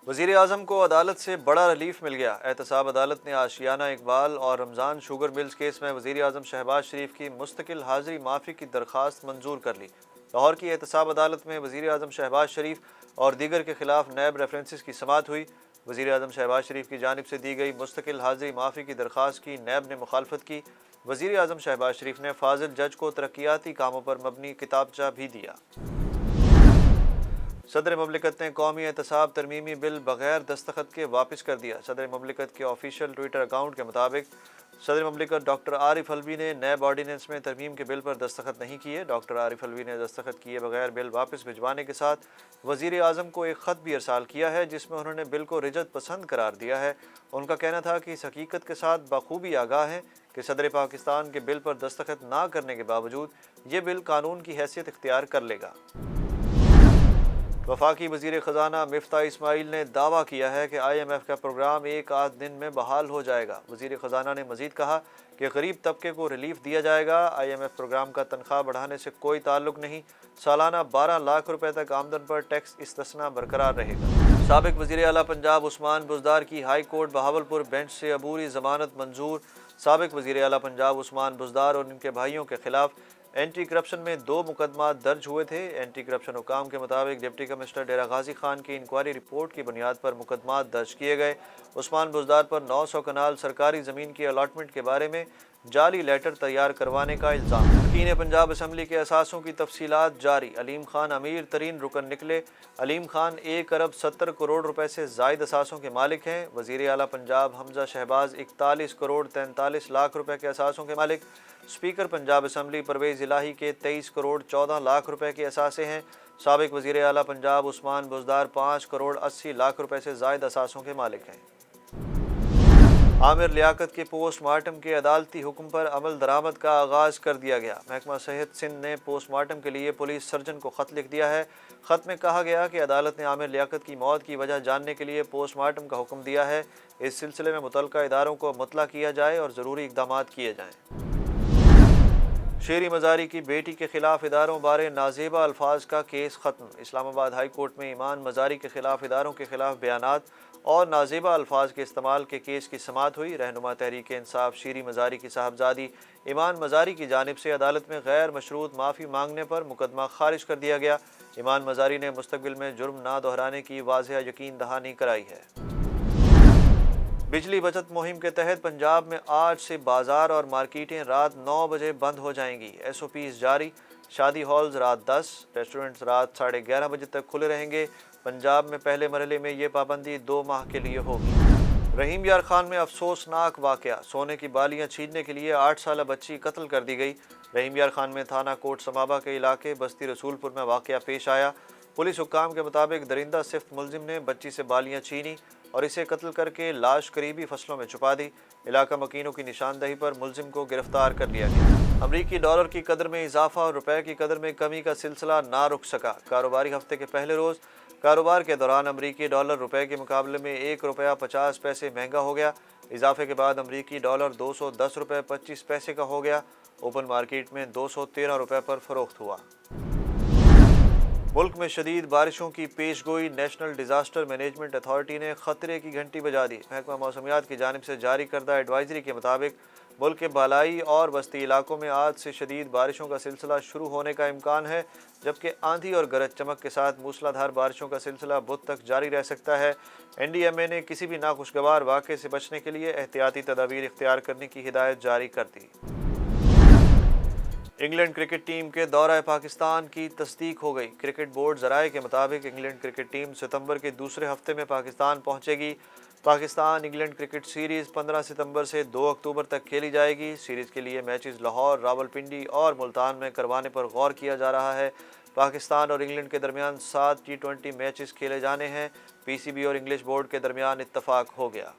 वज़ीर आज़म को अदालत से बड़ा रिलीफ मिल गया। एहतसाब अदालत ने आशियाना इकबाल और रमज़ान शुगर मिल्स केस में वज़ीर आज़म शहबाज शरीफ की मुस्तकिल हाज़िरी माफ़ी की दरख्वास्त मंजूर कर ली। लाहौर की एहतसाब अदालत में वज़ीर आज़म शहबाज शरीफ और दीगर के खिलाफ नैब रेफरेंसेस की समाअत हुई। वज़ीर आज़म शहबाज शरीफ की जानिब से दी गई मुस्तकिल हाज़िरी माफ़ी की दरख्वास्त की नैब ने मुखालफत की। वज़ीर आज़म शहबाज शरीफ ने फाजिल जज को तरक्याती कामों पर मबनी किताबचा भी दिया। सदर ममलिकत ने कौमी एहतसाब तरमीमी बिल बगैर दस्तखत के वापस कर दिया। सदर ममलिकत के ऑफिशियल ट्विटर अकाउंट के मुताबिक सदर ममलिकत डॉक्टर आरिफ अलवी ने नैब ऑर्डीनेंस में तरमीम के बिल पर दस्तखत नहीं किए। डॉक्टर आरिफ अलवी ने दस्तखत किए बगैर बिल वापस भिजवाने के साथ वज़ीर आज़म को एक ख़त भी अरसाल किया है, जिसमें उन्होंने बिल को रिजत पसंद करार दिया है। उनका कहना था कि इस हकीकत के साथ बखूबी आगाह हैं कि सदर पाकिस्तान के बिल पर दस्तखत ना करने के बावजूद ये बिल कानून की हैसियत इख्तियार कर लेगा। वफाकी वज़ीर ख़जाना मिफ्ता इस्माइल ने दावा किया है कि IMF का प्रोग्राम एक आध दिन में बहाल हो जाएगा। वज़ीर ख़जाना ने मज़ीद कहा कि गरीब तबके को रिलीफ दिया जाएगा। IMF प्रोग्राम का तनख्वाह बढ़ाने से कोई ताल्लुक़ नहीं। सालाना 12 लाख रुपए तक आमदन पर टैक्स इस्तिस्ना बरकरार रहेगा। साबिक़ वज़ीर आला पंजाब उस्मान बुज़दार की हाई कोर्ट बहावलपुर बेंच से अबूरी ज़मानत मंजूर। साबिक़ वज़ीर आला पंजाब उस्मान बुज़दार और उनके भाइयों के खिलाफ एंटी करप्शन में 2 मुकदमा दर्ज हुए थे। एंटी करप्शन हुकाम के मुताबिक डिप्टी कमिश्नर डेरा गाजी खान की इंक्वायरी रिपोर्ट की बुनियाद पर मुकदमा दर्ज किए गए। उस्मान बुज़दार पर 900 कनाल सरकारी ज़मीन की अलॉटमेंट के बारे में जाली लेटर तैयार करवाने का इल्ज़ाम। अरकान पंजाब असम्बली के असासों की तफसीलात जारी। अलीम खान अमीर तरीन रुकन निकले। अलीम खान 1 अरब 70 करोड़ रुपए से ज़ायद असासों के मालिक हैं। वज़ीर आला पंजाब हमजा शहबाज 41 करोड़ 43 लाख रुपए के असासों के मालिक। स्पीकर पंजाब असम्बली परवेज़ इलाही के 23 करोड़ 14 लाख रुपए के असासे हैं। साबिक़ वज़ीर आला पंजाब उस्मान बुज़दार 5 करोड़ 80 लाख रुपए से ज़ायद असासों के मालिक हैं। आमिर लियाकत के पोस्टमार्टम के अदालती हुक्म पर अमल दरामद का आगाज़ कर दिया गया। महकमा सेहत सिंध ने पोस्टमार्टम के लिए पुलिस सर्जन को ख़त लिख दिया है। ख़त में कहा गया कि अदालत ने आमिर लियाकत की मौत की वजह जानने के लिए पोस्टमार्टम का हुक्म दिया है। इस सिलसिले में मुतल्लिका इदारों को मुतला किया जाए और ज़रूरी इक़दाम किए जाएँ। शेरी मज़ारी की बेटी के खिलाफ इदारों बारे नाजेबा अल्फाज का केस ख़त्म। इस्लामाबाद हाई कोर्ट में ईमान मज़ारी के खिलाफ इदारों के खिलाफ बयानात और नाजेबा अल्फाज के इस्तेमाल के केस की समाअत हुई। रहनुमा तहरीक इंसाफ शेरी मज़ारी की साहबजादी ईमान मज़ारी की जानिब से अदालत में गैर मशरूत माफ़ी मांगने पर मुकदमा खारिज कर दिया गया। ईमान मज़ारी ने मुस्तक़बिल में जुर्म ना दोहराने की वाज़ेह यकीन दहानी कराई है। बिजली बचत मुहिम के तहत पंजाब में आज से बाजार और मार्केटें रात 9 बजे बंद हो जाएंगी। SOPs जारी। शादी हॉल्स रात 10, रेस्टोरेंट्स रात 11:30 बजे तक खुले रहेंगे। पंजाब में पहले मरहले में ये पाबंदी 2 माह के लिए होगी। रहीम यार खान में अफसोसनाक वाक़या। सोने की बालियां छीनने के लिए 8 साला बच्ची कत्ल कर दी गई। रहीम यार खान में थाना कोट समाबा के इलाके बस्ती रसूलपुर में वाक़या पेश आया। पुलिस हुक्काम के मुताबिक दरिंदा सिफ्त मुलजिम ने बच्ची से बालियां छीनी और इसे कत्ल करके लाश करीबी फसलों में छुपा दी। इलाका मकीनों की निशानदही पर मुलजिम को गिरफ्तार कर लिया गया। अमरीकी डॉलर की कदर में इजाफा और रुपए की कदर में कमी का सिलसिला ना रुक सका। कारोबारी हफ्ते के पहले रोज़ कारोबार के दौरान अमरीकी डॉलर रुपए के मुकाबले में 1 रुपया 50 पैसे महंगा हो गया। इजाफे के बाद अमरीकी डॉलर 210 रुपये 25 पैसे का हो गया। ओपन मार्केट में 213 रुपये पर फरोख्त हुआ। मुल्क में शदीद बारिशों की पेशगोई। नेशनल डिज़ास्टर मैनेजमेंट अथॉरिटी ने ख़तरे की घंटी बजा दी। महकमा मौसमियात की जानिब से जारी करदा एडवाइजरी के मुताबिक मुल्क के बालाई और वस्ती इलाकों में आज से शदीद बारिशों का सिलसिला शुरू होने का इम्कान है, जबकि आंधी और गरज चमक के साथ मूसलाधार बारिशों का सिलसिला बुध तक जारी रह सकता है। NDMA ने किसी भी नाखुशगवार वाक़े से बचने के लिए एहतियाती तदाबीर इख्तियार करने की हिदायत जारी कर दी। इंग्लैंड क्रिकेट टीम के दौरा पाकिस्तान की तस्दीक हो गई। क्रिकेट बोर्ड ज़राए के मुताबिक इंग्लैंड क्रिकेट टीम सितंबर के दूसरे हफ्ते में पाकिस्तान पहुंचेगी। पाकिस्तान इंग्लैंड क्रिकेट सीरीज़ 15 सितंबर से 2 अक्टूबर तक खेली जाएगी। सीरीज़ के लिए मैचेस लाहौर, रावलपिंडी और मुल्तान में करवाने पर गौर किया जा रहा है। पाकिस्तान और इंग्लैंड के दरमियान 7 T20 मैचेस खेले जाने हैं। PCB और इंग्लिश बोर्ड के दरमियान इत्तफाक हो गया।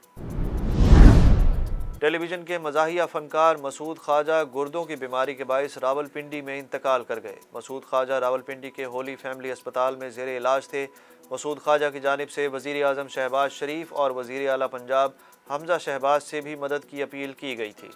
टेलीविज़न के मज़ाहिया फ़नकार मसूद ख्वाजा गुर्दों की बीमारी के बायस रावलपिंडी में इंतकाल कर गए। मसूद ख्वाजा रावलपिंडी के होली फैमिली अस्पताल में ज़ेरे इलाज थे। मसूद ख्वाजा की जानिब से वज़ीर आज़म शहबाज शरीफ और वज़ीर आला पंजाब हमजा शहबाज से भी मदद की अपील की गई थी।